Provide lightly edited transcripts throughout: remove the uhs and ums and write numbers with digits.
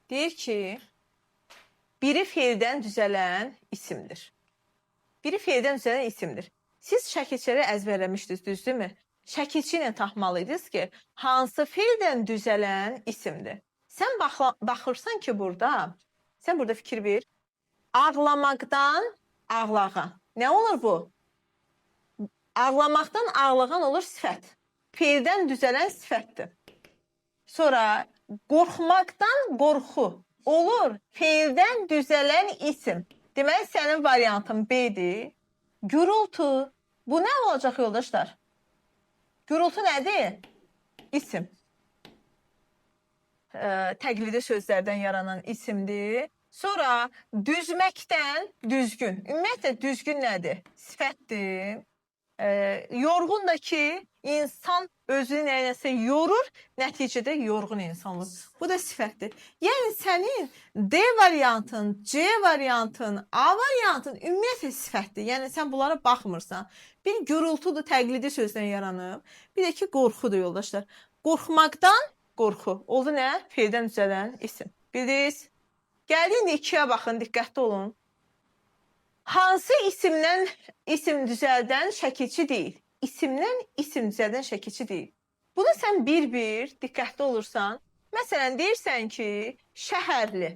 Deyir ki, biri feildən düzələn isimdir. Biri feildən düzələn isimdir. Siz şəkilçiləri əzbərləmişdiniz, düzdürmü? Şəkilçi ilə tapmalıydınız ki, hansı feildən düzələn isimdir. Sən baxırsan ki, sən burada fikir ver. Ağlamaqdan ağlağan. Nə olur bu? Ağlamaqdan ağlağan olur sifət. Feildən düzələn sifətdir. Sonra qorxmaqdan qorxu olur feildən düzələn isim. Deməli, sənin variantın B-dir. Gürültü. Bu nə olacaq yoldaşlar? Gürültü nədir? İsim. Təqlidi sözlərdən yaranan isimdir. Sonra düzməkdən düzgün. Ümumiyyətlə düzgün nədir? Sifətdir. Yorğun da ki, insan özünü nəyəsə yorur, nəticədə yorğun insan olur. Bu da sifətdir. Yəni sənin D variantın, C variantın, A variantın ümumiyyətlə sifətdir. Yəni sən bunlara baxmırsan. Bir gürültüdür, təqlidi sözdən yaranıb. Bir də ki, qorxudur yoldaşlar. Qorxmaqdan qorxu. Oldu nə? Feildən düzələn isim. Bildiniz? Gəlin ikiyə baxın, diqqətli olun. Hansı isimdən isim düzəldən şəkilçi deyil? İsimdən isim düzəldən şəkilçi deyil. Bunu sən bir-bir diqqətli olursan, məsələn, deyirsən ki, şəhərli.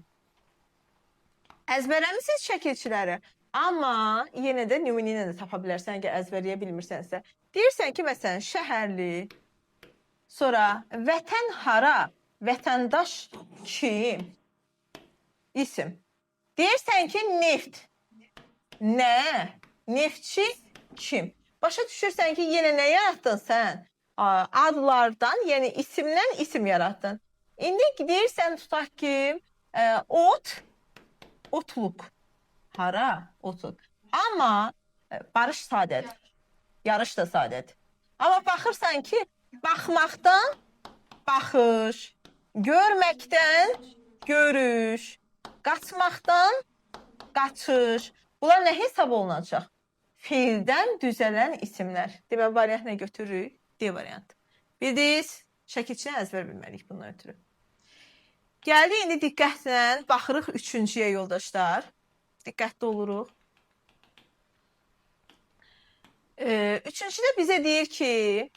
Əzbərləmisiniz şəkilçiləri, amma yenə də nümunə ilə də tapa bilərsən, əgər əzbərləyə bilmirsənsə. Deyirsən ki, məsələn, şəhərli, sonra vətən hara, vətəndaş kim? İsim. Deyirsən ki, neft. Nə? Neftçi kim? Başa düşürsən ki, yenə nə yaratdın sən? Adlardan, yəni isimdən isim yaratdın. İndi deyirsən, tutaq ki, otluk. Hara? Otluk. Amma barış sadədir. Yarış da sadədir. Amma baxırsan ki, baxmaqdan baxış, görməkdən görüş, qaçmaqdan qaçış. Bunlar nə hesab olunacaq? Feildən düzələn isimlər. Deməli, variant nə götürürük? D variant. Bildiniz, şəkilçini əzbər bilməliyik bundan ötürü. Gəldi, indi diqqətlə baxırıq üçüncüyə yoldaşlar. Diqqətli oluruq. Üçüncüdə bizə deyir ki,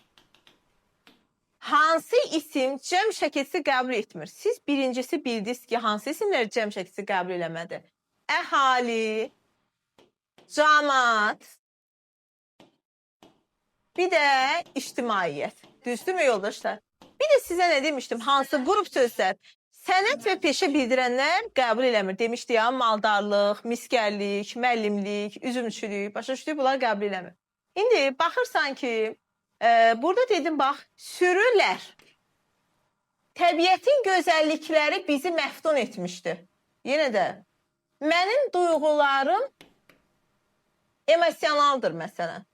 hansı isim cəm şəkilçisi qəbul etmir? Siz birincisi bildiniz ki, hansı isimlər cəm şəkilçisi qəbul eləmədi? Əhali, cəmaət, bir də ictimaiyyət. Düzdürmü yoldaşlar? Bir də sizə nə demişdim? Hansı qrup sözlər? Sənət və peşə bildirənlər qəbul eləmir. Demişdi ya, maldarlıq, miskərlik, müəllimlik, üzümçülük, başa düşdük, bunlar qəbul eləmir. İndi baxırsan ki, burada dedim, bax, sürülər. Təbiətin gözəllikləri bizi məftun etmişdir. Yenə də, mənim duyğularım emosionaldır məsələn.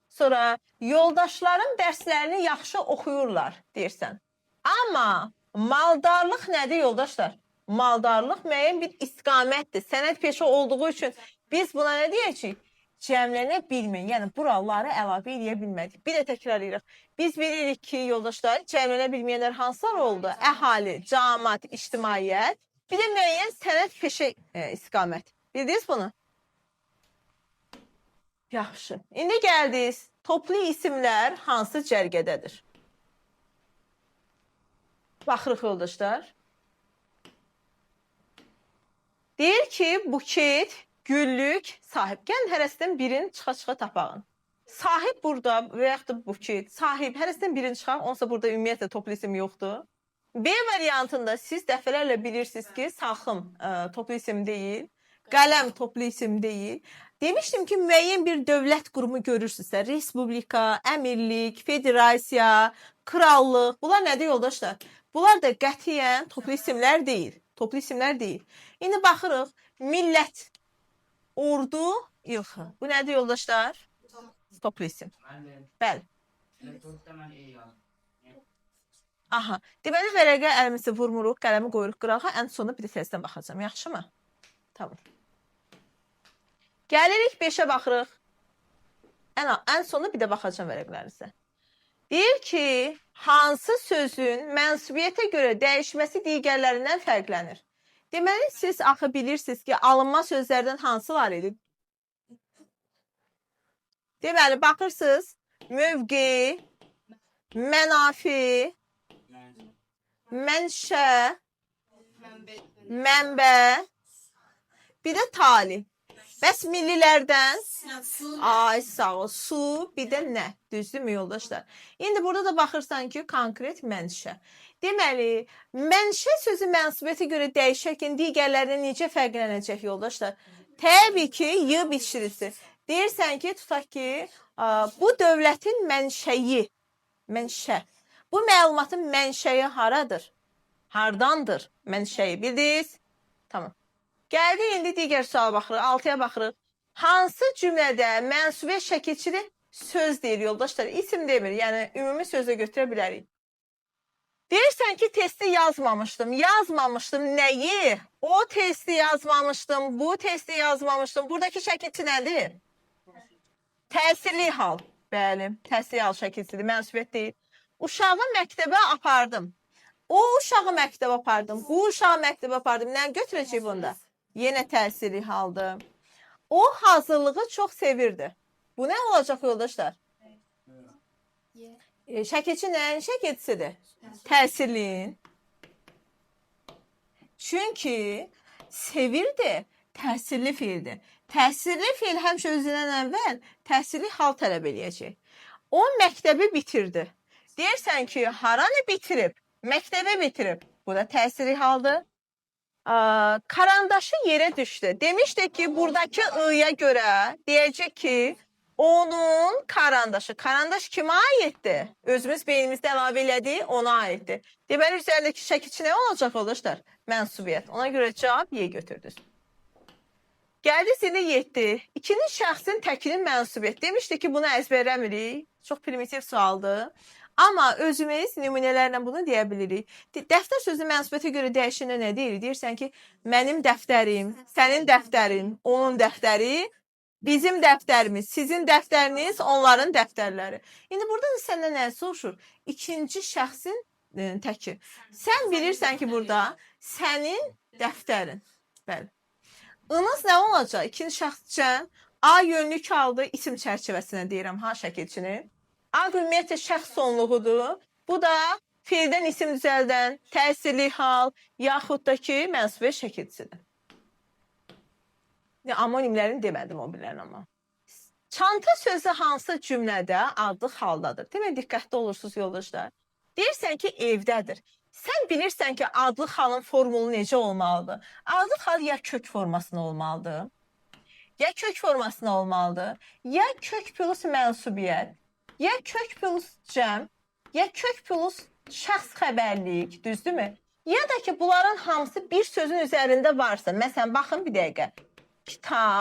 Sonra yoldaşlarım dərslərini yaxşı oxuyurlar deyirsən. Amma maldarlıq nədir yoldaşlar? Maldarlıq müəyyən bir istiqamətdir. Sənət peşə olduğu üçün biz buna nə deyəcəyik? Cəmlənə bilməyin. Yəni buraları əlavə edə bilmədik. Bir də təkrar edirik. Biz bilirik ki, yoldaşlar, cəmlənə bilməyənlər hansılar oldu? Əhali, cəmaət, ictimaiyyət, bir də müəyyən sənət peşə istiqamət. Bildiniz bunu? Yaxşı. İndi gəldiniz. Toplu isimlər hansı cərgədədir? Baxırıq yoldaşlar. Deyir ki, buket, güllük, sahib. Gəlin hərəsindən birini çıxa-çıxa tapağın. Sahib burada və yaxud da buket, sahib, hərəsindən birini çıxaq, onsa burada ümumiyyətlə toplu isim yoxdur. B variantında siz dəfələrlə bilirsiniz ki, saxım toplu isim deyil, qələm toplu isim deyil. Demişdim ki, müəyyən bir dövlət qurumu görürsünüzsə, respublika, əmirlik, federasiya, krallıq, bunlar nədir yoldaşlar? Bunlar da qətiyyən toplu isimlər deyil. Toplu isimlər deyil. İndi baxırıq, millət, ordu, ilxı. Bu nədir yoldaşlar? Toplu isim. Bəli. Aha. Deməli, vərəqə əlimizi vurmuruq, qələmi qoyuruq qırağa, ən sonunda bir də təzdən baxacağım. Yaxşı mı? Tamam. Gəlirik 5-ə baxırıq. Ən sonunda bir də baxacağım vərəqlərinizə. Deyir ki, hansı sözün mənsubiyyətə görə dəyişməsi digərlərindən fərqlənir? Deməli, siz axı bilirsiniz ki, alınma sözlərdən hansılar idi? Deməli, baxırsınız, mövqe, mənafi, mənşə, mənbə, bir də tali. Bəs millilərdən? Ay, sağ ol. Su, bir də nə? Düzdürmü, yoldaşlar? İndi burada da baxırsan ki, konkret mənşə. Deməli, mənşə sözü mənsubiyyətə görə dəyişərkən digərlərindən necə fərqlənəcək, yoldaşlar? Təbii ki, y biçirisi. Deyirsən ki, tutaq ki, bu dövlətin mənşəyi, mənşə. Bu məlumatın mənşəyi haradır? Hardandır mənşəyi? Bildiniz? Tamam. Gəldi indi digər suala baxırıq, 6-ya baxırıq. Hansı cümlədə mənsubiyyət şəkilçili söz deyir, yoldaşlar? İsim demir, yəni ümumi sözə götürə bilərik. Deyirsən ki, testi yazmamışdım. Yazmamışdım nəyi? O testi yazmamışdım, bu testi yazmamışdım. Buradakı şəkilçi nədir? Təsirli hal. Bəli, təsirli hal şəkilçidir, mənsubiyyət deyil. Uşağı məktəbə apardım. O uşağı məktəbə apardım. Bu uşağı məktəbə apardım. Nə götürəcək bunda? Yenə təsirli haldır. O hazırlığı çox sevirdi. Bu nə olacaq, yoldaşlar? Şəkilçi nəyin şəkilçisidir? Təsirliyin. Çünki sevirdi, təsirli fiildir. Təsirli fiil həmişə özündən əvvəl təsirli hal tələb eləyəcək. O məktəbi bitirdi. Deyirsən ki, haranı bitirib? Məktəbi bitirib. Bu da təsirli haldır. Karandaşı yerə düşdü. Demişdik ki, buradakı ı-ya görə deyəcək ki, onun karandaşı. Karandaş kimə aiddir? Özümüz beynimizdə əlavə elədik, ona aiddir. Deməli, üzərindəki şəkilçi nə olacaq, yoldaşlar? Mənsubiyyət. Ona görə cavab Y götürdünüz. Gəldik indi 7. İkinin şəxsin təkinin mənsubiyyət. Demişdik ki, bunu əzbərləmirik. Çox primitiv sualdır. Amma özümüz nümunələrlə bunu deyə bilirik. Dəftər sözü mənsubiyyətə görə dəyişəndə nə deyir? Deyirsən ki, mənim dəftərim, sənin dəftərin, onun dəftəri, bizim dəftərimiz, sizin dəftəriniz, onların dəftərləri. İndi burada da səndən nə soruşur? İkinci şəxsin təki. Sən bilirsən ki, burada sənin dəftərin. Bəli. Inız nə olacaq? İkinci şəxscən A yönlük aldı isim çərçivəsinə deyirəm, ha şəkilçini. A ümumiyyətlə şəxs sonluğudur. Bu da fiildən isim düzəldən təsirli hal, yaxud da ki, mənsubiyyət şəkilçisidir. Amonimlərini demədim o bilən amma. Çanta sözü hansı cümlədə adlı haldadır? Demək, diqqətli olursunuz, yoldaşlar. Deyirsən ki, evdədir. Sən bilirsən ki, adlı halın formulu necə olmalıdır? Adlı hal ya kök formasında olmalıdır, ya kök formasında olmalıdır, ya kök plus mənsubiyyət, ya kök plus cəm, ya kök plus şəxs xəbərlik, düzdürmü? Ya da ki, bunların hamısı bir sözün üzərində varsa, məsələn, baxın bir dəqiqə. Kitablar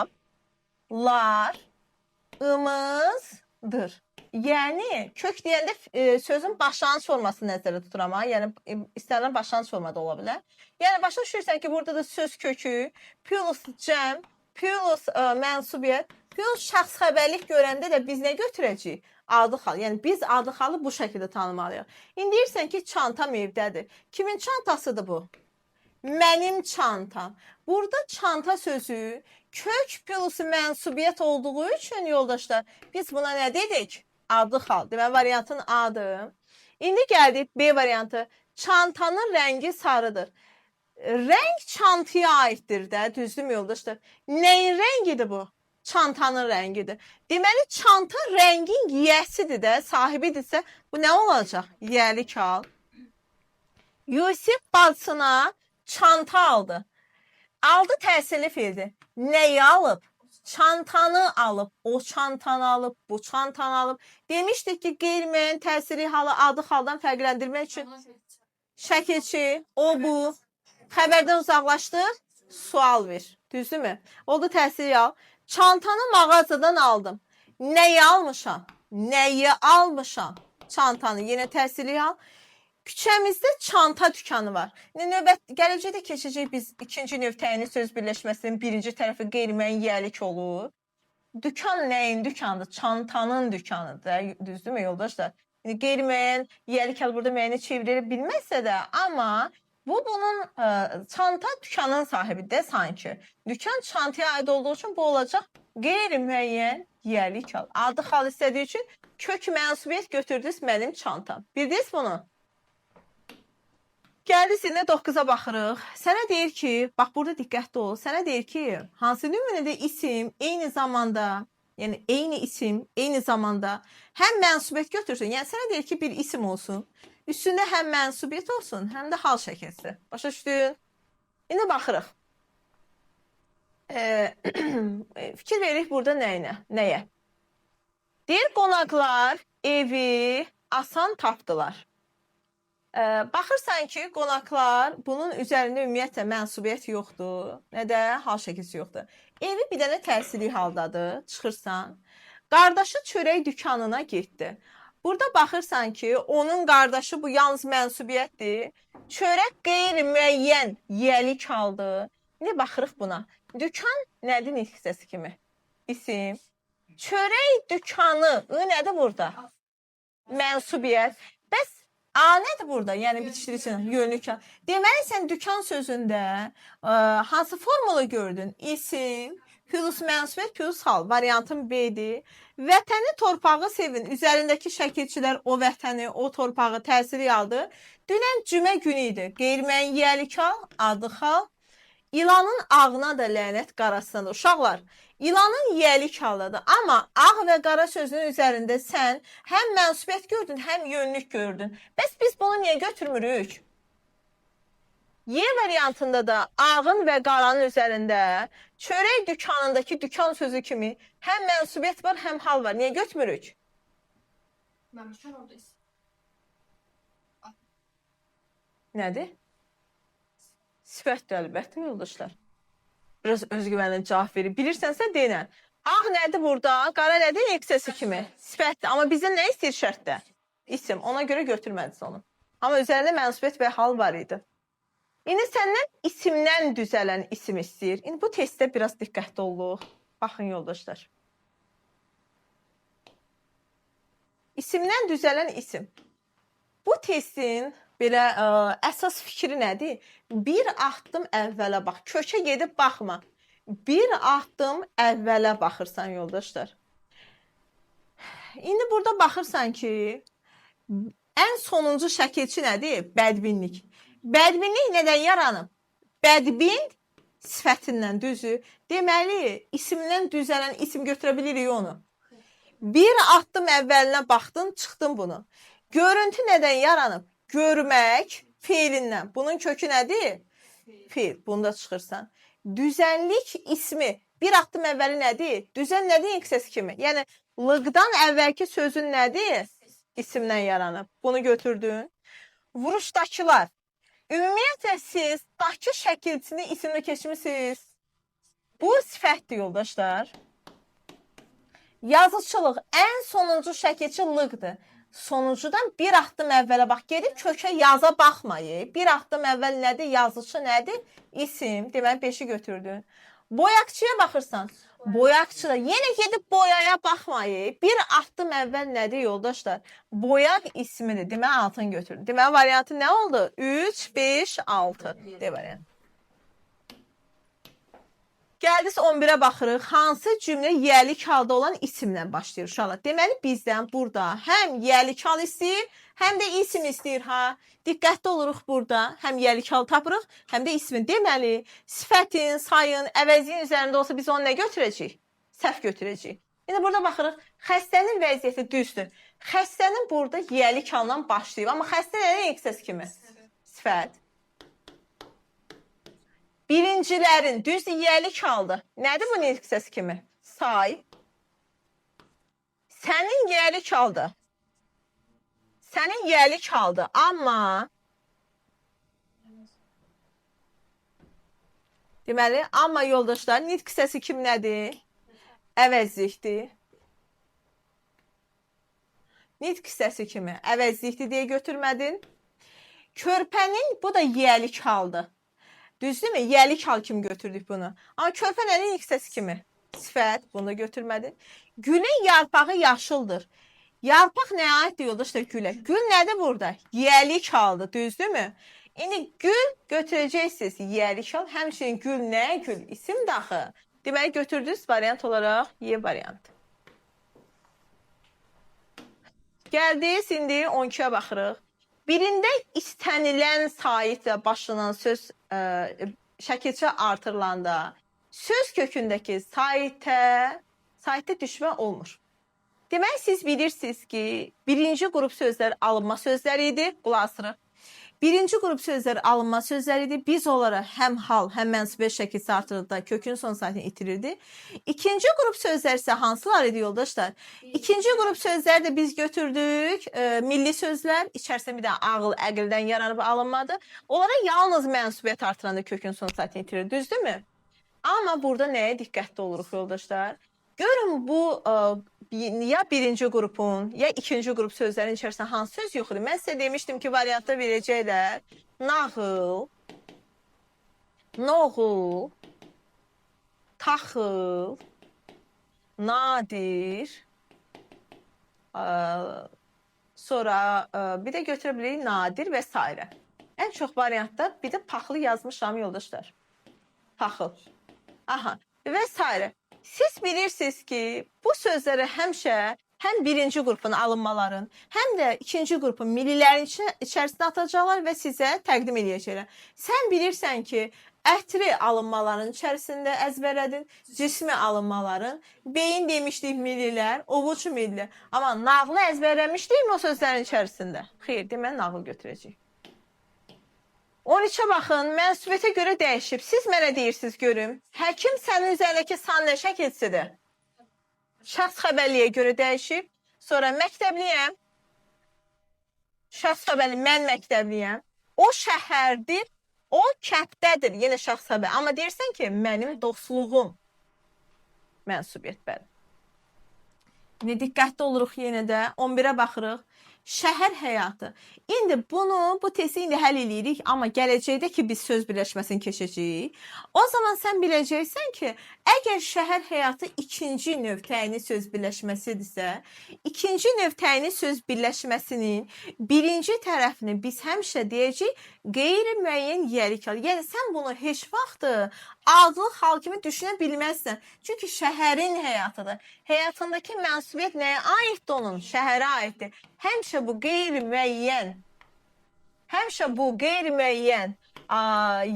ımızdır. Yəni, kök deyəndə sözün başlanğıc formasını nəzərdə tuturam. Yəni, istənilən başlanğıc formada ola bilər. Yəni, başa düşürsən ki, burada da söz kökü, plus cəm, plus mənsubiyyət, plus şəxs xəbərlik görəndə də biz nə götürəcəyik? Adlı xal. Yəni, biz adlı xalı bu şəkildə tanımalıyıq. İndi deyirsən ki, çantam evdədir. Kimin çantasıdır bu? Mənim çantam. Burada çanta sözü kök plus mənsubiyyət olduğu üçün, yoldaşlar, biz buna nə dedik? Adlı xal. Demək, variantın A'dır. İndi gəldik B variantı. Çantanın rəngi sarıdır. Rəng çantaya aiddir də, düzdürmü, yoldaşlar? Nəyin rəngidir bu? Çantanın rəngidir. Deməli, çanta rəngin yiyəsidir də, sahibidirsə, bu nə olacaq? Yiyəlik hal. Yusif bacısına çanta aldı. Aldı təsirli fiildir. Nəyi alıb? Çantanı alıb. O çantanı alıb, bu çantanı alıb. Demişdik ki, qeyri-müəyyən təsirli halı adlı haldan fərqləndirmək üçün şəkilçi, o, bu. Xəbərdən uzaqlaşdır, sual ver. Düzdürmü? Oldu təsirli hal. Çantanı mağazadan aldım. Nəyi almışam? Nəyi almışam? Çantanı. Yenə təsirli hal. Küçəmizdə çanta dükanı var. Növbət gələcəkdə keçəcək biz ikinci növ təyini söz birləşməsinin birinci tərəfi qeyri-müəyyən yiyəlik olur. Dükan nəyin dükanıdır? Çantanın dükanıdır. Düzdürmü, yoldaşlar? Qeyri-müəyyən yiyəlik hal burada müəyyənə çevrilə bilməzsə də, amma Bunun çanta dükkanın sahibidir sanki. Dükkan çantaya aid olduğu için bu olacaq qeyri-müəyyən yerlik hal. Adı xal istədiyi üçün kök mənsubiyyət götürdünüz mənim çantam. Bildiniz bunu? Gəldik indi 9-a baxırıq. Sənə deyir ki, bax burada diqqətli ol. Sənə deyir ki, hansı nümunədə isim eyni zamanda, yəni eyni isim eyni zamanda həm mənsubiyyət götürsün. Yəni sənə deyir ki, bir isim olsun. Üstündə həm mənsubiyyət olsun, həm də hal şəkilsi. Başa düşdün? İndi baxırıq. Fikir veririk burada nəyə? Deyir qonaqlar evi asan tapdılar. Baxırsan ki, qonaqlar bunun üzərində ümumiyyətlə mənsubiyyət yoxdur, nə də hal şəkilsi yoxdur. Evi bir dənə təsirli haldadır, çıxırsan. Qardaşı çörək dükanına getdi. Burada baxırsan ki, onun qardaşı bu yalnız mənsubiyyətdir. Çörək qeyri-müəyyən yiyəlik haldır. İndi baxırıq buna. Dükan nədir ilk hissəsi kimi? İsim. Çörək dükanı nədir burada? Mənsubiyyət. Bəs A nədir burada? Yəni bitişdiricinin yönlük. Deməli sən dükan sözündə hansı formulu gördün? İsim, plus mənsubiyyət, plus hal. Variantın B'dir. Vətəni, torpağı sevin. Üzərindəki şəkilçilər o vətəni, o torpağı təsiri aldı. Dünən cümə günü idi. Qeyri-müəyyən yiyəlik hal, adı hal. İlanın ağına da lənət qarasındadır. Uşaqlar, İlanın yiyəlik halıdır. Amma ağ və qara sözünün üzərində sən həm mənsubiyyət gördün, həm yönlük gördün. Bəs biz bunu niyə götürmürük? Y variantında da ağın və qaranın üzərində çörək dükanındakı dükan sözü kimi həm mənsubiyyət var, həm hal var. Niyə götürmürük? Məmşən oradayız. Nədir? Sifətdir əlbəttə yoldaşlar. Biraz özgüvənlə cavab verir. Bilirsənsə deyən. Ağ nədir burada? Qara nədir? Eksesi kimi. Sifətdir. Amma bizdən nə istəyir şərtdə? İsim. Ona görə götürmədiniz onu. Amma üzərində mənsubiyyət və hal var idi. İndi səndən isimdən düzələn isim istəyir. İndi bu testdə biraz diqqətli olduq. Baxın yoldaşlar. İsimdən düzələn isim. Bu testin belə əsas fikri nədir? Bir addım əvvələ bax. Kökə gedib baxma. Bir addım əvvələ baxırsan yoldaşlar. İndi burada baxırsan ki, ən sonuncu şəkilçi nədir? Bədbinlik. Bədbinlik nədən yaranıb? Bədbin sifətindən düzü. Deməli, isimdən düzələn isim götürə bilirik onu. Bir addım əvvəlinə baxdın, çıxdın bunu. Görüntü nədən yaranıb? Görmək feilindən. Bunun kökü nədir? Feil. Bunda çıxırsan. Düzənlik ismi. Bir addım əvvəli nədir? Düzən nədir iksəsi kimi? Yəni, lıqdan əvvəlki sözün nədir? İsimdən yaranıb. Bunu götürdün. Vuruşdakılar. Ümumiyyətlə siz dakı şəkilçini isimlə keçmişsiniz. Bu sifətdir yoldaşlar. Yazıçılıq ən sonuncu şəkilçi lıqdır. Sonuncudan bir addım əvvələ bax, gedib kökə yaza baxmayıb. Bir addım əvvəl nədir? Yazıcı nədir? İsim. Deməli, 5-i götürdün. Boyaqçıya baxırsan. Boyaqçı da yenə gedib boyaya baxmayıb. Bir addım əvvəl nədir yoldaşlar? Boyaq ismidir. Deməli, 6-ını götürdün. Deməli, variantı nə oldu? 3, 5, 6. Deməli. Gəldiniz 11-ə baxırıq. Hansı cümlə yiyəlik halda olan isimlə başlayır uşaqlar? Deməli, bizdən burada həm yiyəlik hal istəyir, həm də isim istəyir. Diqqətli oluruq burada. Həm yiyəlik hal tapırıq, həm də ismin. Deməli, sifətin, sayın, əvəzliyin üzərində olsa biz onu nə götürəcəyik? Səhv götürəcəyik. İndi burada baxırıq. Xəstənin vəziyyəti düzdür. Xəstənin burada yiyəlik halla başlayıb. Amma xəstə nədir iksəsi kimi? Sifət. Birincilərin düz yiyəlik haldı. Nədir bunun ilk hissəsi kimi? Say. Sənin yiyəlik haldı. Sənin yiyəlik haldı. Amma deməli, amma yoldaşlar, nitq hissəsi kim nədir? Əvəzlikdir. Nitq hissəsi kimi əvəzlikdir deyə götürmədin. Körpənin bu da yiyəlik haldı. Düzdürmü? Yiyəlik hal kimi götürdük bunu. Amma körpə nədir hissəsi kimi? Sifət, bunu da götürmədin. Gülün yarpağı yaşıldır. Yarpaq nəyə aiddir yoldaşlar gülə? Gül nədir burada? Yiyəlik haldır, düzdürmü? İndi gül götürəcəksiniz yerikal. Həmçinin gül nə? Gül isim daxı. Deməli götürdünüz variant olaraq Y variantı. Gəldiniz indi 12-yə baxırıq. Birində istənilən saitlə başlanan söz şəkilçə artırılanda söz kökündəki saitə düşmə olmur. Demək siz bilirsiniz ki, birinci qrup sözlər alınma sözləri idi. Qulaq asırıq. Birinci qrup sözlər alınma sözləri idi. Biz onlara həm hal, həm mənsubiyyə şəkilsi artırdıqda kökün son saatini itirirdi. İkinci qrup sözlər isə hansılar idi yoldaşlar? İkinci qrup sözləri də biz götürdük. Milli sözlər, içərisində bir də ağıl, əqildən yaranıb alınmadı. Onlara yalnız mənsubiyyət artıranda kökün son saatini itirir. Düzdürmü? Amma burada nəyə diqqətli oluruq yoldaşlar? Görün bu ya birinci qrupun, ya ikinci qrup sözlərin içərisində hansı söz yox idi? Mən sizə demişdim ki, variantda verəcəklər nağıl, noğul, taxıl, nadir, sonra bir də götürə bilərik nadir və s. Ən çox variantda bir də paxlı yazmışam yoldaşlar. Paxıl. Aha, və s. Siz bilirsiniz ki, bu sözləri həmişə həm birinci qrupun alınmaların, həm də ikinci qrupun millilərin içərisində atacaqlar və sizə təqdim edəcəklər. Sən bilirsən ki, ətri alınmaların içərisində əzbərlədin, cismi alınmaların, beyin demişdik millilər, ovuc milli. Amma nağlı əzbərləmişdik mi o sözlərin içərisində? Xeyr, deməli nağıl götürəcək. 13-ə baxın, mənsubiyyətə görə dəyişib. Siz mənə deyirsiniz, görüm. Həkim sənin üzərindəki san nə şəkilçisidir? Şəxs xəbərliyə görə dəyişib. Sonra məktəbliyəm. Şəxs xəbərli, mən məktəbliyəm. O şəhərdir, o kənddədir. Yenə şəxs xəbər. Amma deyirsən ki, mənim dostluğum. Mənsubiyyət bəli. İndi diqqətli oluruq yenə də. 11-ə baxırıq. Şəhər həyatı. İndi bu testi indi həll edirik, amma gələcəkdə ki, biz söz birləşməsini keçəcəyik. O zaman sən biləcəksən ki, əgər şəhər həyatı ikinci növ təyini söz birləşməsidirsə, ikinci növ təyini söz birləşməsinin birinci tərəfini biz həmişə deyəcəyik qeyri-müəyyən yerikal. Yəni, sən bunu heç vaxt adlıq hal kimi düşünə bilməzsən. Çünki şəhərin həyatıdır. Həyatındakı mənsubiyyət nəyə aiddir onun? Şəhərə aiddir. Həmişə bu qeyri-müəyyən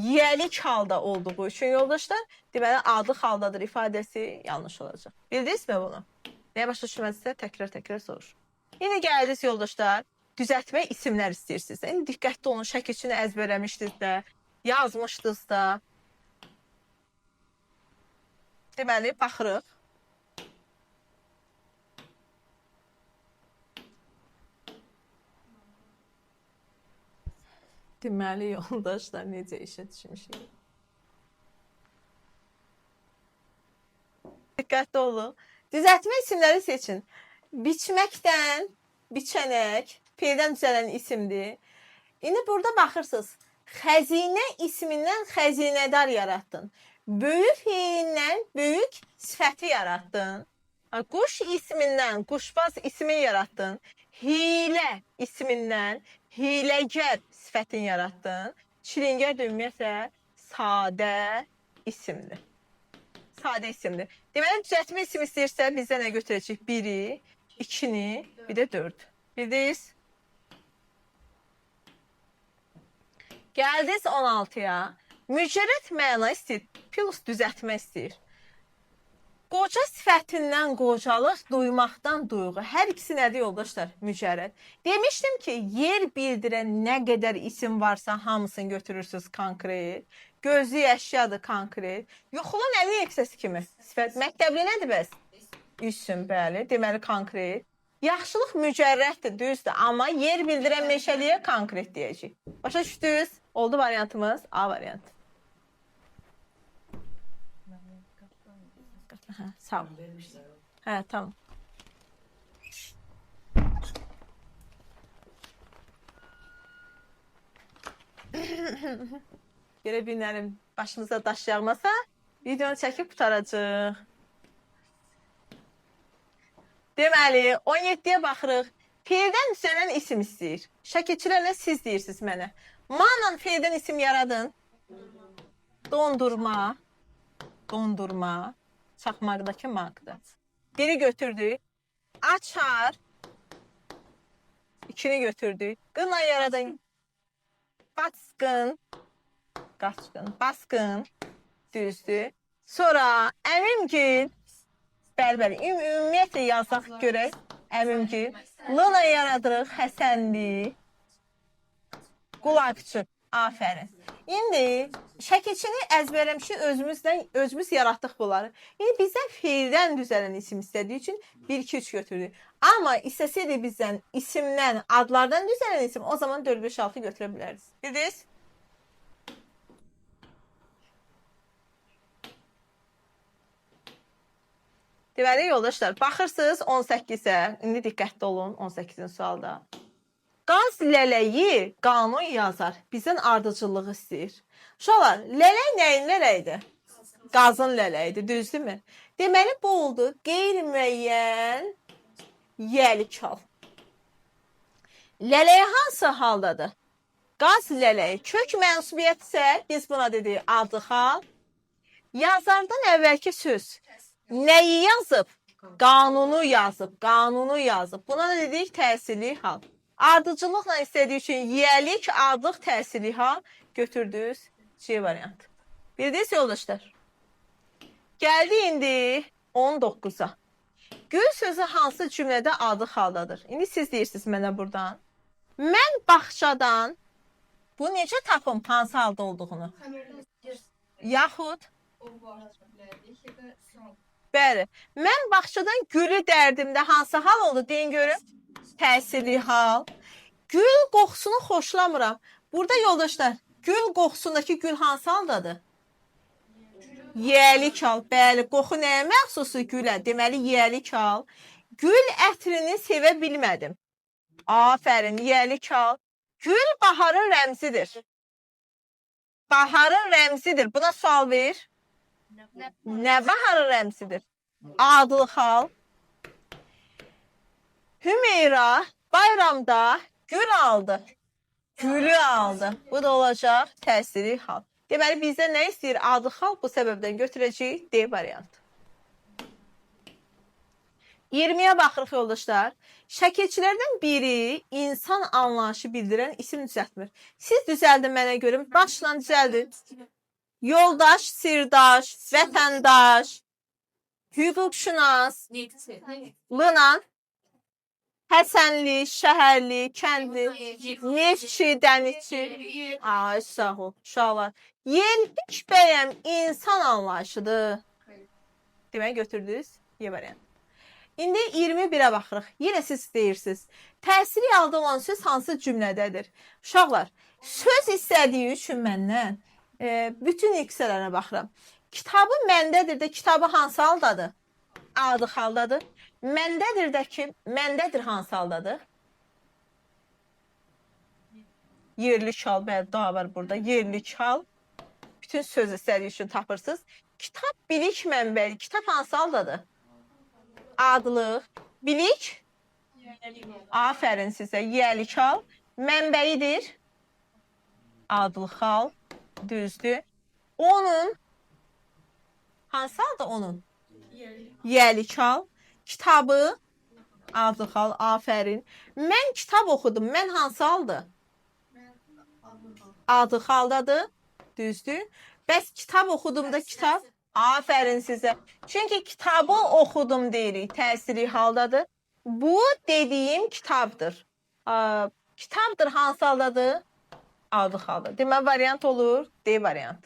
yelik halda olduğu üçün yoldaşlar, deməli adlıq haldadır ifadəsi yanlış olacaq. Bildiniz mi bunu? Nəyə başa düşmədinizsə təkrar soruş. Yine gəldiniz yoldaşlar, düzəltmə isimlər istəyirsiniz. İndi diqqətli olun, şəkilçini əzbərləmişdinizsə, yazmışdınızsa. Deməli, baxırıq. Deməli, yoldaşlar, necə işə düşmüşük? Diqqətli olun. Düzəltmə isimləri seçin. Biçməkdən, biçənək, fiildən düzələn isimdir. İndi burada baxırsınız. Xəzinə ismindən xəzinədar yarattın. Böyük fiilindən böyük sifəti yarattın. Quş ismindən quşbaz ismi yarattın. Hilə ismindən hiləgər sifətin yarattın. Çilingər də ümumiyyətlə sadə isimdir. Sadə isimdir. Deməli, düzəltmə isim istəyirsə bizdə nə götürəcək? 1-i, 2-ni, bir də 4. Bildiniz? Gəldiniz 16-ya. Mücərrət məna istəyir, plus düzəltmə istəyir. Qoca sifətindən qocalıq, duymaqdan duyğu. Hər ikisi nədir yoldaşlar? Mücərrət. Demişdim ki, yer bildirən nə qədər isim varsa hamısını götürürsünüz konkret. Gözlük əşyadır konkret. Yoxulan əlin eksəsi kimi. Sifət məktəbli nədir bəs? İsim, bəli. Deməli konkret. Yaxşılıq mücərrətdir, düzdür. Amma yer bildirən meşəliyə konkret deyəcək. Başa düşdünüz? Oldu variantımız A variantı. Hə, sağ ol. Hə, tamam. Görə bilmərim, başımıza daş yağmasa, videonu çəkib qutaracaq. Deməli, 17-yə baxırıq. Fiildən düzələn isim istəyir. Şəkilçilərlə siz deyirsiniz mənə. Manla feildən isim yaradın. Dondurma. Dondurma. Çaxmaqdakı maqdır. Biri götürdük. Açar. İkini götürdük. Qınla yaradın. Baskın. Qaçqın. Baskın. Düzdür. Sonra əmimgil. Bəli, ümumiyyətlə yazaq görək. Əmimgil. Lına yaradırıq. Həsənli. Qulaqçı. Afərin. İndi şəkilçini əzbərləmişik özümüz yaratdıq bunları. İndi bizdən feildən düzələn isim istədiyi üçün 1, 2, 3 götürdük. Amma istəsəydi bizdən isimdən, adlardan düzələn isim o zaman 4, 5, 6 götürə biləriz. Bildiniz? Deməli, yoldaşlar, baxırsınız 18-ə, indi diqqətli olun 18-ci sualda. Qaz lələyi qanun yazar, bizdən ardıcıllığı istəyir. Uşaqlar, lələk nəyin lələyidir? Qazın lələyidir, düzdürmü? Deməli, bu oldu qeyri-müəyyən yəlik hal. Lələyi hansı haldadır? Qaz lələyi kök mənsubiyyət isə biz buna dedik adı hal. Yazardan əvvəlki söz nəyi yazıb? Qanunu yazıb, qanunu yazıb. Buna da dedik təsirli hal. Ardıcılıqla istədiyi üçün yiyəlik, adlıq, təsirli hal götürdünüz. C variantı. Bildiniz yoldaşlar. Gəldi indi 19-a. Gül sözü hansı cümlədə adlı haldadır? İndi siz deyirsiniz mənə buradan. Mən bağçadan, bu necə tapım hansı halda olduğunu? Yaxud, bəli, mən bağçadan gülü dərdimdə hansı hal oldu? Deyin görüm. Təsirli hal. Gül qoxusunu xoşlamıram. Burada yoldaşlar, gül qoxusundakı gül hansı haldadır? Yiyəlik hal. Bəli, qoxu nəyə məxsusdur? Gülə. Deməli, yiyəlik hal. Gül ətrini sevə bilmədim. Afərin, yiyəlik hal. Gül baharın rəmzidir. Baharın rəmzidir. Buna sual ver. Nə baharın rəmzidir? Adlı hal. Hümeyra bayramda gül aldı. Gülü aldı. Bu da olacaq təsirli hal. Deməli, bizdə nə istəyir? Adlı hal bu səbəbdən götürəcəyik. D variantı. 20-yə baxırıq yoldaşlar. Şəkilçilərdən biri insan anlayışı bildirən isim düzəltmir. Siz düzəldin mənə görüm. Başla düzəldin. Yoldaş, sirdaş, vətəndaş, hüquqşünas, lınan, Həsənli, şəhərli, kəndli, neftçi, dənizçi. Ay, sağ ol, uşaqlar. Yeldik bəyəm insan anlayışıdır. Demək götürdünüz. Y variantı. İndi 21-ə baxırıq. Yenə siz deyirsiniz. Təsiri halda olan söz hansı cümlədədir? Uşaqlar, söz istədiyi üçün məndən bütün iksələrinə baxıram. Kitabı məndədir də kitabı hansı haldadır? Adı haldadır. Məndədir də ki, məndədir hansı haldadır? Yerlik hal, bəli, daha var burada. Yerlik hal. Bütün söz istədiyi üçün tapırsınız. Kitab bilik mənbəli. Kitab hansı haldadır? Adlıq. Bilik. Afərin sizə. Yiyəlik hal. Mənbəyidir. Adlıq hal. Düzdür. Onun. Hansı halda onun? Yiyəlik hal. Kitabı. Adlıq hal. Afərin. Mən kitab oxudum. Mən hansı halda? Adlıq haldadır. Düzdür. Bəs kitab oxudumda kitab. Afərin sizə. Çünki kitabı oxudum deyirik. Təsirli haldadır. Bu dediyim kitabdır. Kitabdır hansı haldadır? Adlıq halda. Demə variant olur. D variant.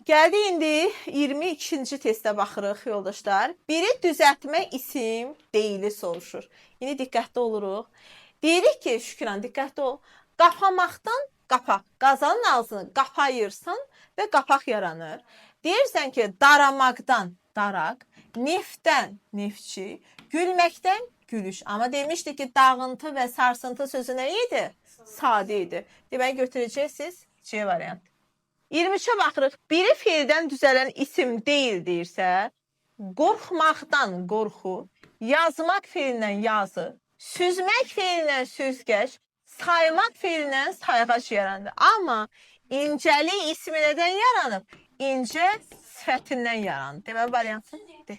Gəldi indi 22-ci testə baxırıq yoldaşlar. Biri düzəltmə isim deyili soruşur. İndi diqqətli oluruq. Deyirik ki, Şükran diqqətli ol. Qapamaqdan qapaq. Qazanın ağzını qapayırsan və qapaq yaranır. Deyirsən ki, daramaqdan daraq, neftdən neftçi, gülməkdən gülüş. Amma demişdik ki, dağıntı və sarsıntı sözü nə idi? Sadə idi. Demək götürəcəksiniz C variant. 23-ə baxırıq. Biri feildən düzələn isim deyil deyirsə, qorxmaqdan qorxu, yazmaq feilindən yazı, süzmək feilindən süzgəç, saymaq feilindən sayğac yarandı. Amma incəlik ismi nədən yaranıb? İncə sifətindən yarandı. Deməli, variantı de.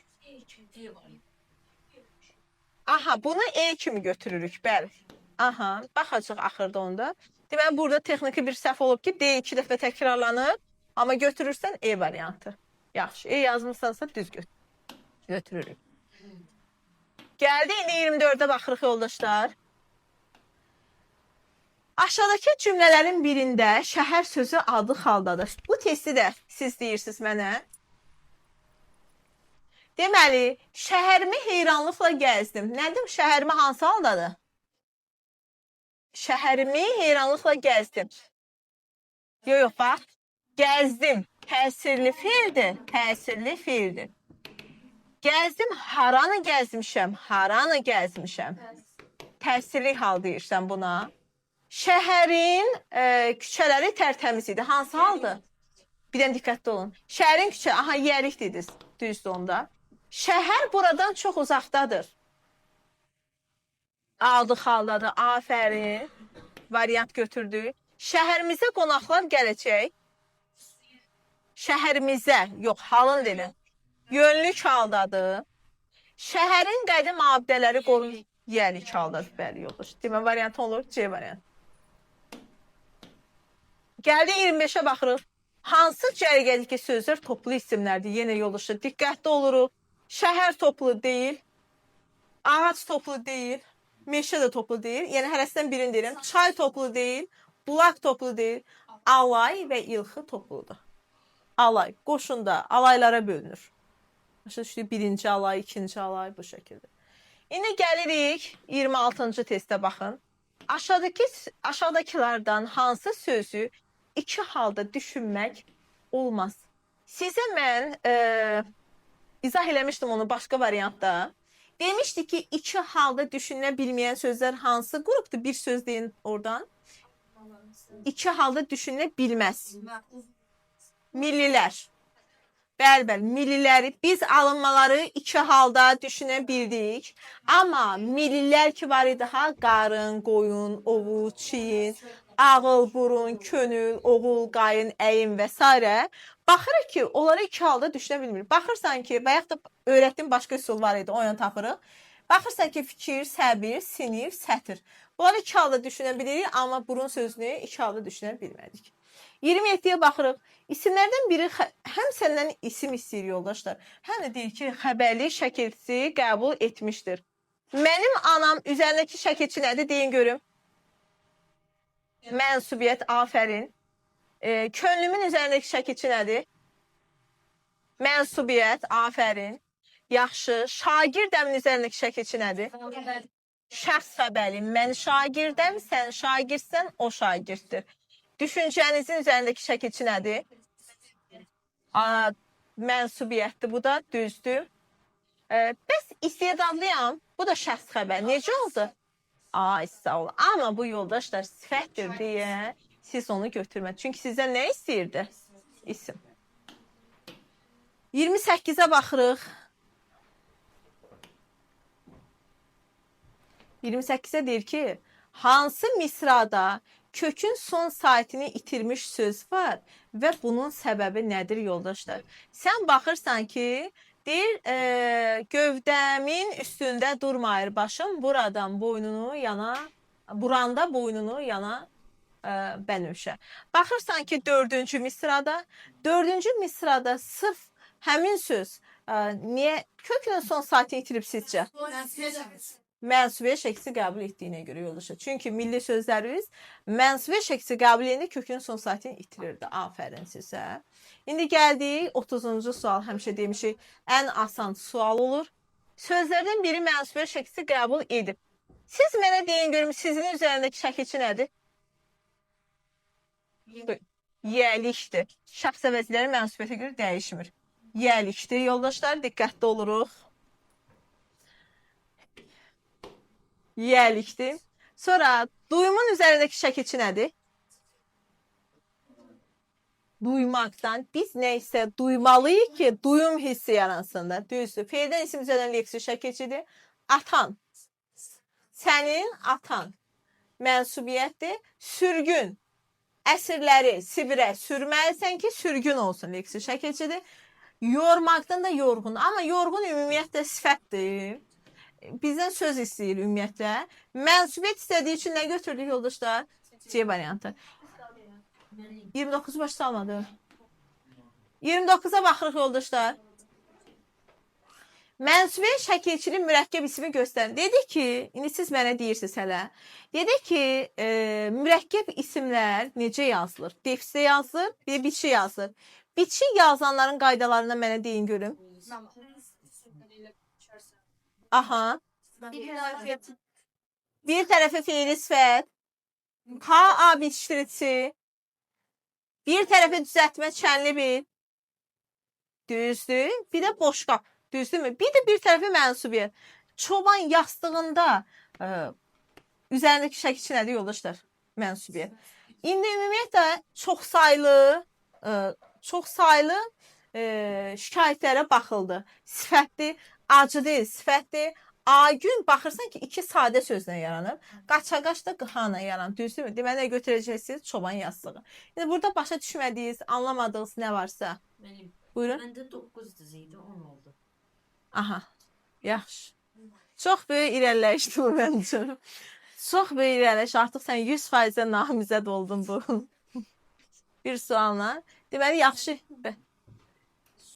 Aha, bunu E kimi götürürük, bəli. Aha, baxacaq axırda onda. Deməli, burada texniki bir səhv olub ki, D 2 dəfə təkrarlanıb, amma götürürsən E variantı. Yaxşı, E yazmışsansa düz götürürük. Gəldi, indi 24-də baxırıq yoldaşlar. Aşağıdakı cümlələrin birində şəhər sözü adlı haldadır. Bu testi də siz deyirsiniz mənə. Deməli, şəhərimi heyranlıqla gəzdim. Nədir? Şəhərimi hansı haldadır? Şəhərimi heyranlıqla gəzdim. Yox, bax. Gəzdim. Təsirli feildir. Təsirli feildir. Gəzdim. Haranı gəzmişəm? Haranı gəzmişəm? Təsirli hal deyirsən buna. Şəhərin küçələri tərtəmiz idi. Hansı haldır? Bir dən diqqətli olun. Şəhərin küçələri, aha, yərik dediniz. Düzdür onda. Şəhər buradan çox uzaqdadır. Adlı haldadır. Afərin. Variant götürdük. Şəhərimizə qonaqlar gələcək. Şəhərimizə, yox, halın dilin. Yönlük haldadır. Şəhərin qədim abidələri qorunur. Yərik haldadır. Bəli, yoldaş. Demə variantı olur. C variantı. Gəldi 25-ə baxırıq. Hansı cərgədəki sözlər toplu isimlərdir? Yenə yoldaşlar diqqətli oluruq. Şəhər toplu deyil. Ağac toplu deyil. Meşə də toplu deyil. Yəni hərəsindən birini deyirəm. Çay toplu deyil. Bulaq toplu deyil. Alay və ilxı topludur. Alay. Qoşunda alaylara bölünür. Başa düşdük. Birinci alay, ikinci alay bu şəkildə. İndi gəlirik 26-cı testə baxın. Aşağıdakılardan hansı sözü iki halda düşünmək olmaz? Sizə mən izah eləmişdim onu başqa variantda. Demişdik ki, iki halda düşünə bilməyən sözlər hansı qrupdur? Bir söz deyin oradan. İki halda düşünə bilməz. Millilər. Bəli, milliləri biz alınmaları iki halda düşünə bildik. Amma millilər ki var idi ha, qarın, qoyun, ovuc, çiyin, ağıl, burun, könül, oğul, qayın, əyin və s. Baxırıq ki, onları iki halda düşünə bilmirik. Baxırsan ki, bayaq da öyrətdiyim başqa üsul var idi, o yana tapırıq. Baxırsan ki, fikir, səbir, sinif, sətir. Bunları iki halda düşünə bilirik, amma burun sözünü iki halda düşünə bilmədik. 27-yə baxırıq. İsimlərdən biri həm səndən isim istəyir yoldaşlar, həm də deyir ki, xəbərli şəkilçisi qəbul etmişdir. Mənim anam üzərindəki şəkilçi nədir? Deyin görüm. Mənsubiyyət, afərin. Könlümün üzərindəki şəkilçi nədir? Mənsubiyyət, afərin. Yaxşı. Şagirdəmin üzərindəki şəkilçi nədir? Şəxs xəbəri. Mən şagirdəm, sən şagirsən, o şagirddir. Düşüncənizin üzərindəki şəkilçi nədir? Mənsubiyyətdir. Bu da düzdür. Bəs istedadlıyam. Bu da şəxs xəbər. Necə oldu? Ay, sağ ol. Amma bu yoldaşlar sifətdir deyə siz onu götürmədiniz. Çünki sizdən nə istəyirdi? İsim. 28-ə baxırıq. 28-ə deyir ki, hansı misrada kökün son saatini itirmiş söz var və bunun səbəbi nədir yoldaşlar? Sən baxırsan ki, deyir, gövdəmin üstündə durmayır başım, buradan boynunu yana, buranda boynunu yana bənövşə. Baxırsan ki, dördüncü misrada sırf həmin söz niyə kökünün son saatini itirib sizcə? Mənsubiyyə şəklisi qəbul etdiyinə görə yoldaşlar. Çünki milli sözlərimiz mənsubiyyə şəklisi qəbul edəndə kökünün son saatini itirirdi. Afərin sizə. İndi gəldik 30-cu sual. Həmişə demişik, ən asan sual olur. Sözlərdən biri mənsubiyyə şəklisi qəbul edib. Siz mənə deyin görüm, sizin üzərindəki şəkilçi nədir? Yəlikdir. Şəxs əvəzləri mənsubiyyətə görə dəyişmir. Yəlikdir. Yoldaşlar, diqqətli oluruq. Yəlikdir. Sonra duyumun üzərindəki şəkilçi nədir? Duymaqdan. Biz nə isə duymalıyıq ki, duyum hissi yaransın da. Düzdür. Feildən isim üzərində leksi şəkilçidir. Atan. Sənin atan. mənsubiyyətdir. Sürgün. Əsirləri Sibirə sürməlisən ki, sürgün olsun leksi şəkilçidir. Yormaqdan da yorğun. Amma yorğun ümumiyyətlə sifətdir. Bizdən söz istəyir ümumiyyətlə. Mənsubiyyət istədiyi üçün nə götürdük yoldaşlar? C variantı. 29 baş salmadı. 29-a baxırıq yoldaşlar. Mənsubiyyət şəkilçinin mürəkkəb ismi göstərin. Dedi ki, indi siz mənə deyirsiniz hələ. Dedi ki, mürəkkəb isimlər necə yazılır? Defisdə yazılır, bir biçi yazılır. Biçi yazanların qaydalarından mənə deyin görüm. Aha. Bir tərəfi fiili sifət. H, A biçdirisi. Bir tərəfi düzəltmə çənli bir. Düzdür. Bir də boş qap. Düzdürmü? Bir də bir tərəfi mənsubiyyət. Çoban yastığında üzərindəki şəkilçi nədir yoldaşlar? Mənsubiyyət. İndi ümumiyyətlə çox saylı şikayətlərə baxıldı. Sifətdir, acıdır, sifətdir. A-gün baxırsan ki, iki sadə sözlə yaranıb. Qaçaqaç da qıxanla yaranıb. Düzdürmü? Deməli, nə götürəcəksiniz? Çoban yastığı. İndi burada başa düşmədiyiniz, anlamadığınız nə varsa. Buyurun. Məndə 9 düz idi, 10 oldu. Aha, yaxşı. Çox böyük irəliləyiş bu məncə. Çox böyük irəliləyiş. Artıq sən 100%-ə namizəd oldun bu bir sualla. Deməli, yaxşı.